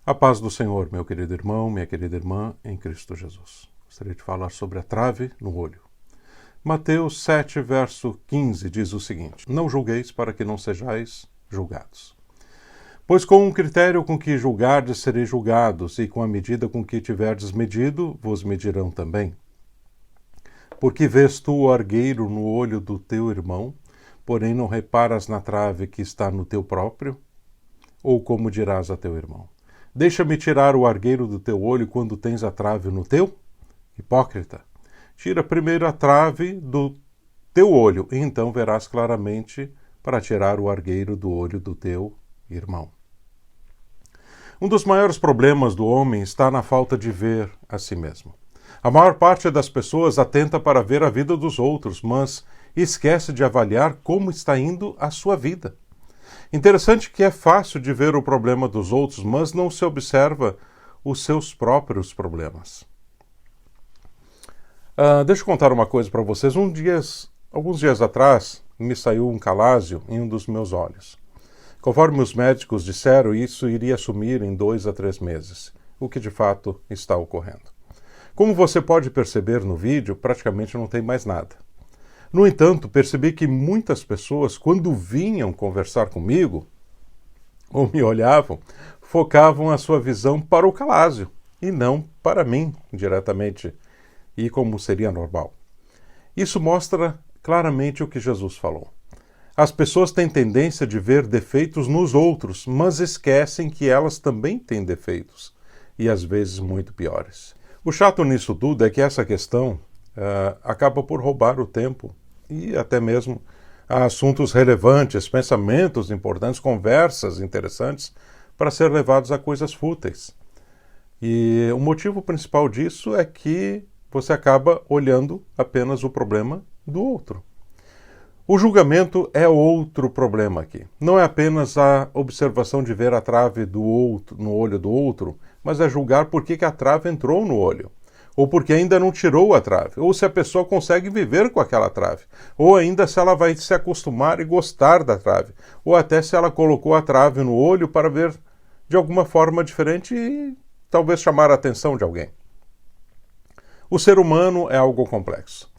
A paz do Senhor, meu querido irmão, minha querida irmã, em Cristo Jesus. Gostaria de falar sobre a trave no olho. Mateus 7, verso 15 diz o seguinte: Não julgueis para que não sejais julgados. Pois com o critério com que julgardes sereis julgados, e com a medida com que tiverdes medido, vos medirão também. Porque vês tu o argueiro no olho do teu irmão, porém não reparas na trave que está no teu próprio? Ou como dirás a teu irmão: Deixa-me tirar o argueiro do teu olho quando tens a trave no teu? Hipócrita, tira primeiro a trave do teu olho, e então verás claramente para tirar o argueiro do olho do teu irmão. Um dos maiores problemas do homem está na falta de ver a si mesmo. A maior parte das pessoas atenta para ver a vida dos outros, mas esquece de avaliar como está indo a sua vida. Interessante que é fácil de ver o problema dos outros, mas não se observa os seus próprios problemas. Deixa eu contar uma coisa para vocês. Alguns dias atrás, me saiu um calásio em um dos meus olhos. Conforme os médicos disseram, isso iria sumir em 2 a 3 meses, o que de fato está ocorrendo. Como você pode perceber no vídeo, praticamente não tem mais nada. No entanto, percebi que muitas pessoas, quando vinham conversar comigo, ou me olhavam, focavam a sua visão para o calásio, e não para mim, diretamente, e como seria normal. Isso mostra claramente o que Jesus falou. As pessoas têm tendência de ver defeitos nos outros, mas esquecem que elas também têm defeitos, e às vezes muito piores. O chato nisso tudo é que essa questão acaba por roubar o tempo e até mesmo assuntos relevantes, pensamentos importantes, conversas interessantes para ser levados a coisas fúteis. E o motivo principal disso é que você acaba olhando apenas o problema do outro. O julgamento é outro problema aqui. Não é apenas a observação de ver a trave do outro, no olho do outro, mas é julgar por que a trave entrou no olho. Ou porque ainda não tirou a trave, ou se a pessoa consegue viver com aquela trave, ou ainda se ela vai se acostumar e gostar da trave, ou até se ela colocou a trave no olho para ver de alguma forma diferente e talvez chamar a atenção de alguém. O ser humano é algo complexo.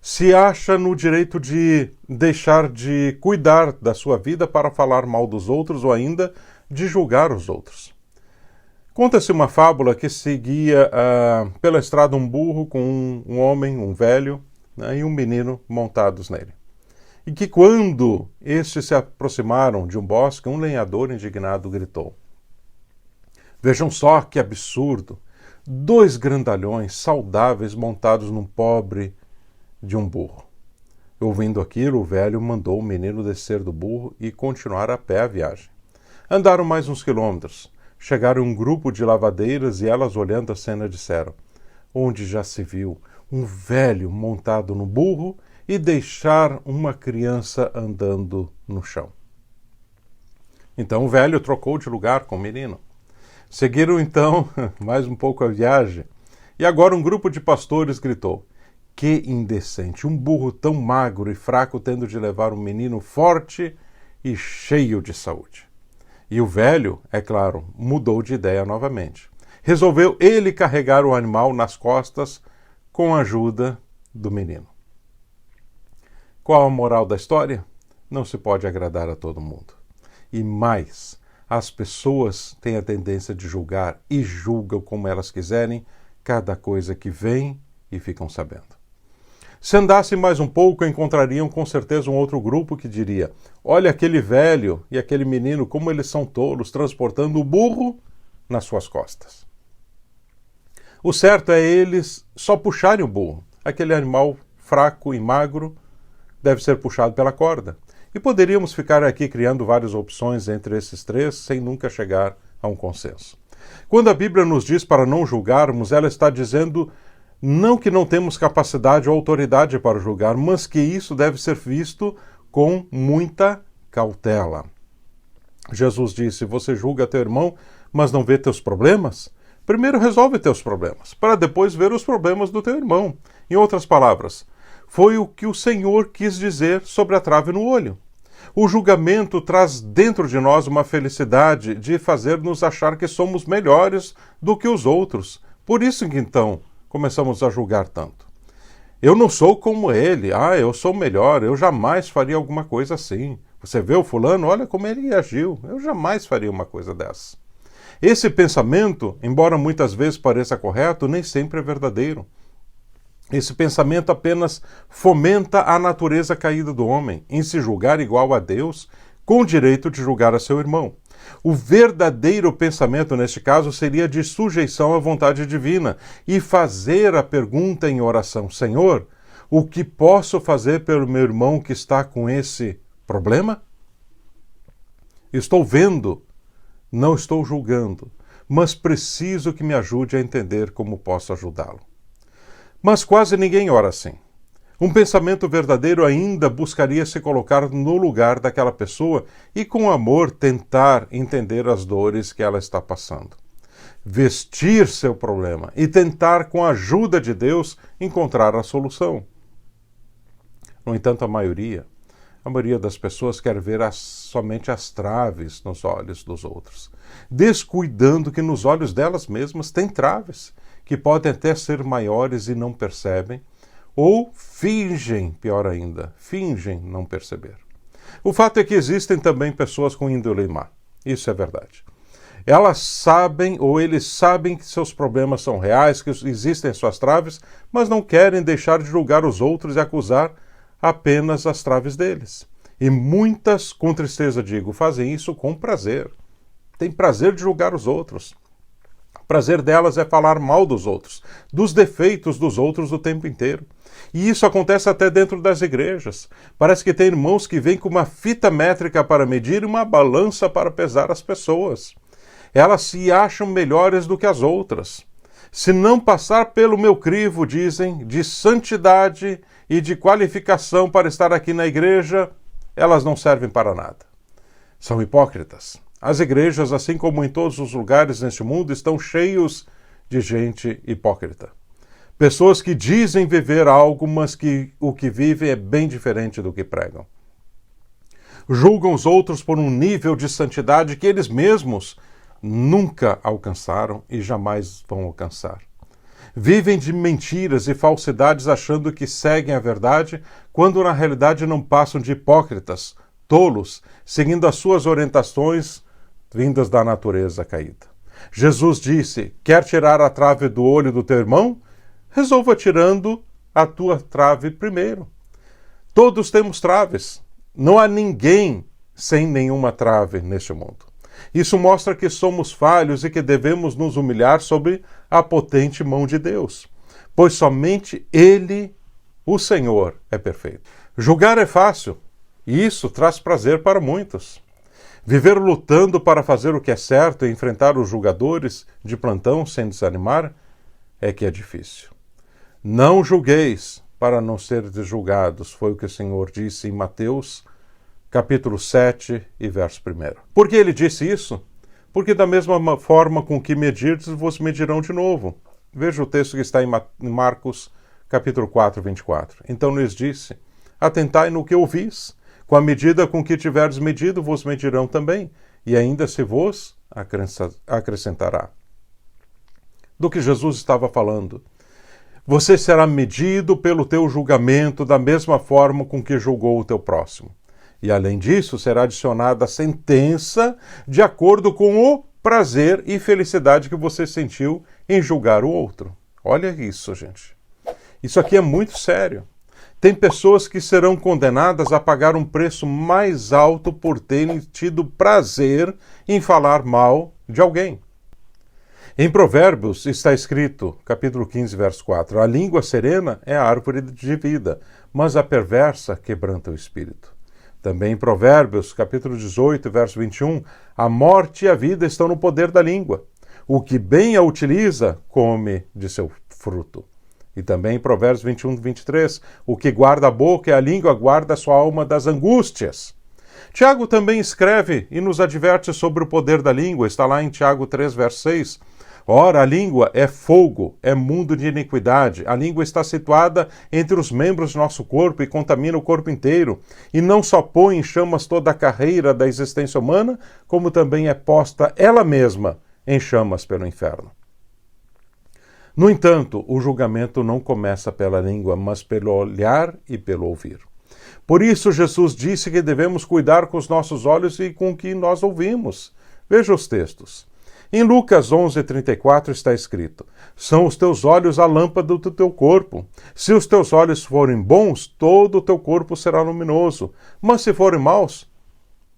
Se acha no direito de deixar de cuidar da sua vida para falar mal dos outros ou ainda de julgar os outros. Conta-se uma fábula que seguia pela estrada um burro com um homem, um velho, né, e um menino montados nele. E que quando estes se aproximaram de um bosque, um lenhador indignado gritou: Vejam só que absurdo! 2 grandalhões saudáveis montados num pobre de um burro. Ouvindo aquilo, o velho mandou o menino descer do burro e continuar a pé a viagem. Andaram mais uns quilômetros. Chegaram um grupo de lavadeiras e elas, olhando a cena, disseram: Onde já se viu um velho montado no burro e deixar uma criança andando no chão? Então o velho trocou de lugar com o menino. Seguiram então mais um pouco a viagem e agora um grupo de pastores gritou: Que indecente, um burro tão magro e fraco tendo de levar um menino forte e cheio de saúde. E o velho, é claro, mudou de ideia novamente. Resolveu ele carregar o animal nas costas com a ajuda do menino. Qual a moral da história? Não se pode agradar a todo mundo. E mais, as pessoas têm a tendência de julgar e julgam como elas quiserem cada coisa que vem e ficam sabendo. Se andassem mais um pouco, encontrariam com certeza um outro grupo que diria: Olha aquele velho e aquele menino, como eles são tolos, transportando o burro nas suas costas. O certo é eles só puxarem o burro. Aquele animal fraco e magro deve ser puxado pela corda. E poderíamos ficar aqui criando várias opções entre esses 3 sem nunca chegar a um consenso. Quando a Bíblia nos diz para não julgarmos, ela está dizendo não que não temos capacidade ou autoridade para julgar, mas que isso deve ser visto com muita cautela. Jesus disse: Você julga teu irmão, mas não vê teus problemas? Primeiro resolve teus problemas, para depois ver os problemas do teu irmão. Em outras palavras, foi o que o Senhor quis dizer sobre a trave no olho. O julgamento traz dentro de nós uma felicidade de fazer-nos achar que somos melhores do que os outros. Por isso que então começamos a julgar tanto. Eu não sou como ele, eu sou melhor, eu jamais faria alguma coisa assim. Você vê o fulano, olha como ele agiu, eu jamais faria uma coisa dessa. Esse pensamento, embora muitas vezes pareça correto, nem sempre é verdadeiro. Esse pensamento apenas fomenta a natureza caída do homem, em se julgar igual a Deus, com o direito de julgar a seu irmão. O verdadeiro pensamento, neste caso, seria de sujeição à vontade divina e fazer a pergunta em oração: Senhor, o que posso fazer pelo meu irmão que está com esse problema? Estou vendo, não estou julgando, mas preciso que me ajude a entender como posso ajudá-lo. Mas quase ninguém ora assim. Um pensamento verdadeiro ainda buscaria se colocar no lugar daquela pessoa e, com amor, tentar entender as dores que ela está passando. Vestir seu problema e tentar, com a ajuda de Deus, encontrar a solução. No entanto, a maioria das pessoas quer ver somente as traves nos olhos dos outros, descuidando que nos olhos delas mesmas tem traves, que podem até ser maiores e não percebem, ou fingem, pior ainda, fingem não perceber. O fato é que existem também pessoas com índole má. Isso é verdade. Elas sabem, ou eles sabem que seus problemas são reais, que existem suas traves, mas não querem deixar de julgar os outros e acusar apenas as traves deles. E muitas, com tristeza digo, fazem isso com prazer. Têm prazer de julgar os outros. O prazer delas é falar mal dos outros, dos defeitos dos outros o tempo inteiro. E isso acontece até dentro das igrejas. Parece que tem irmãos que vêm com uma fita métrica para medir e uma balança para pesar as pessoas. Elas se acham melhores do que as outras. Se não passar pelo meu crivo, dizem, de santidade e de qualificação para estar aqui na igreja, elas não servem para nada. São hipócritas. As igrejas, assim como em todos os lugares neste mundo, estão cheios de gente hipócrita. Pessoas que dizem viver algo, mas que o que vivem é bem diferente do que pregam. Julgam os outros por um nível de santidade que eles mesmos nunca alcançaram e jamais vão alcançar. Vivem de mentiras e falsidades achando que seguem a verdade, quando na realidade não passam de hipócritas, tolos, seguindo as suas orientações vindas da natureza caída. Jesus disse: quer tirar a trave do olho do teu irmão? Resolva tirando a tua trave primeiro. Todos temos traves. Não há ninguém sem nenhuma trave neste mundo. Isso mostra que somos falhos e que devemos nos humilhar sob a potente mão de Deus, pois somente Ele, o Senhor, é perfeito. Julgar é fácil, e isso traz prazer para muitos. Viver lutando para fazer o que é certo e enfrentar os julgadores de plantão sem desanimar é que é difícil. Não julgueis para não seres julgados, foi o que o Senhor disse em Mateus, capítulo 7 e verso 1. Por que ele disse isso? Porque da mesma forma com que medirdes, vos medirão de novo. Veja o texto que está em Marcos, capítulo 4, 24. Então lhes disse: atentai no que ouvis, com a medida com que tiverdes medido, vos medirão também, e ainda se vos acrescentará. Do que Jesus estava falando? Você será medido pelo teu julgamento da mesma forma com que julgou o teu próximo. E além disso, será adicionada a sentença de acordo com o prazer e felicidade que você sentiu em julgar o outro. Olha isso, gente. Isso aqui é muito sério. Tem pessoas que serão condenadas a pagar um preço mais alto por terem tido prazer em falar mal de alguém. Em Provérbios está escrito, capítulo 15, verso 4, a língua serena é a árvore de vida, mas a perversa quebranta o espírito. Também em Provérbios, capítulo 18, verso 21, a morte e a vida estão no poder da língua. O que bem a utiliza, come de seu fruto. E também em Provérbios 21, 23, o que guarda a boca e a língua guarda a sua alma das angústias. Tiago também escreve e nos adverte sobre o poder da língua, está lá em Tiago 3, verso 6. Ora, a língua é fogo, é mundo de iniquidade. A língua está situada entre os membros do nosso corpo e contamina o corpo inteiro. E não só põe em chamas toda a carreira da existência humana, como também é posta ela mesma em chamas pelo inferno. No entanto, o julgamento não começa pela língua, mas pelo olhar e pelo ouvir. Por isso, Jesus disse que devemos cuidar com os nossos olhos e com o que nós ouvimos. Veja os textos. Em Lucas 11:34 está escrito: são os teus olhos a lâmpada do teu corpo. Se os teus olhos forem bons, todo o teu corpo será luminoso. Mas se forem maus,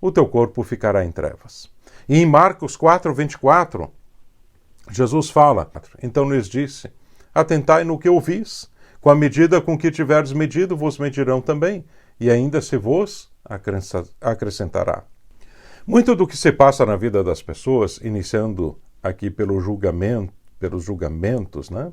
o teu corpo ficará em trevas. E em Marcos 4:24, Jesus fala: então lhes disse: atentai no que ouvis, com a medida com que tiverdes medido, vos medirão também, e ainda se vos acrescentará. Muito do que se passa na vida das pessoas, iniciando aqui pelos julgamentos, né?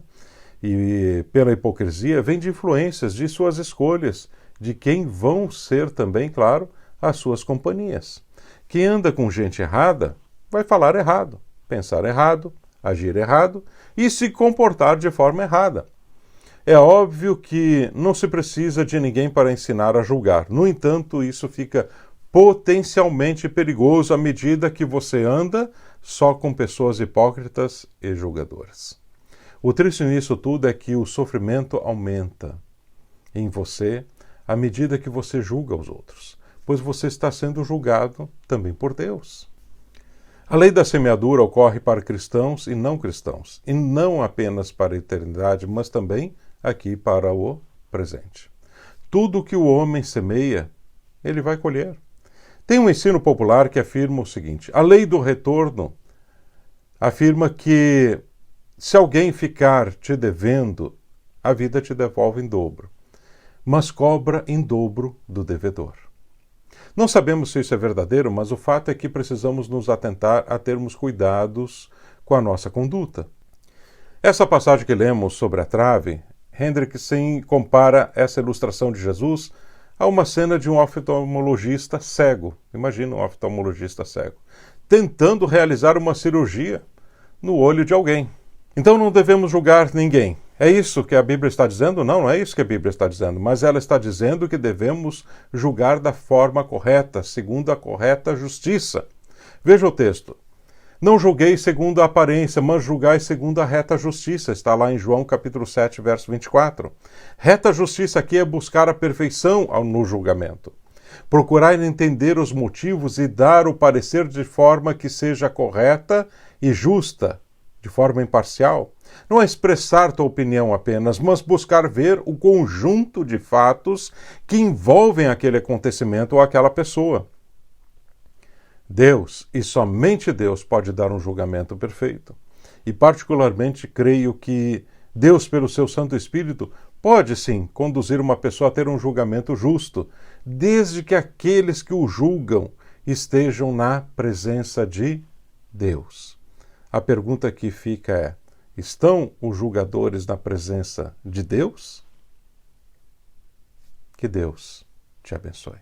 E pela hipocrisia, vem de influências de suas escolhas, de quem vão ser também, claro, as suas companhias. Quem anda com gente errada vai falar errado, pensar errado, agir errado e se comportar de forma errada. É óbvio que não se precisa de ninguém para ensinar a julgar. No entanto, isso fica potencialmente perigoso à medida que você anda só com pessoas hipócritas e julgadoras. O triste nisso tudo é que o sofrimento aumenta em você à medida que você julga os outros, pois você está sendo julgado também por Deus. A lei da semeadura ocorre para cristãos e não apenas para a eternidade, mas também aqui para o presente. Tudo que o homem semeia, ele vai colher. Tem um ensino popular que afirma o seguinte: a lei do retorno afirma que se alguém ficar te devendo, a vida te devolve em dobro, mas cobra em dobro do devedor. Não sabemos se isso é verdadeiro, mas o fato é que precisamos nos atentar a termos cuidados com a nossa conduta. Essa passagem que lemos sobre a trave, Hendrickson compara essa ilustração de Jesus a uma cena de um oftalmologista cego. Imagina um oftalmologista cego, tentando realizar uma cirurgia no olho de alguém. Então não devemos julgar ninguém. É isso que a Bíblia está dizendo? Não, não é isso que a Bíblia está dizendo, mas ela está dizendo que devemos julgar da forma correta, segundo a correta justiça. Veja o texto. Não julgueis segundo a aparência, mas julgai segundo a reta justiça. Está lá em João capítulo 7, verso 24. Reta justiça aqui é buscar a perfeição no julgamento. Procurar entender os motivos e dar o parecer de forma que seja correta e justa, de forma imparcial. Não é expressar tua opinião apenas, mas buscar ver o conjunto de fatos que envolvem aquele acontecimento ou aquela pessoa. Deus, e somente Deus, pode dar um julgamento perfeito. E particularmente creio que Deus, pelo seu Santo Espírito, pode sim conduzir uma pessoa a ter um julgamento justo, desde que aqueles que o julgam estejam na presença de Deus. A pergunta que fica é: estão os julgadores na presença de Deus? Que Deus te abençoe.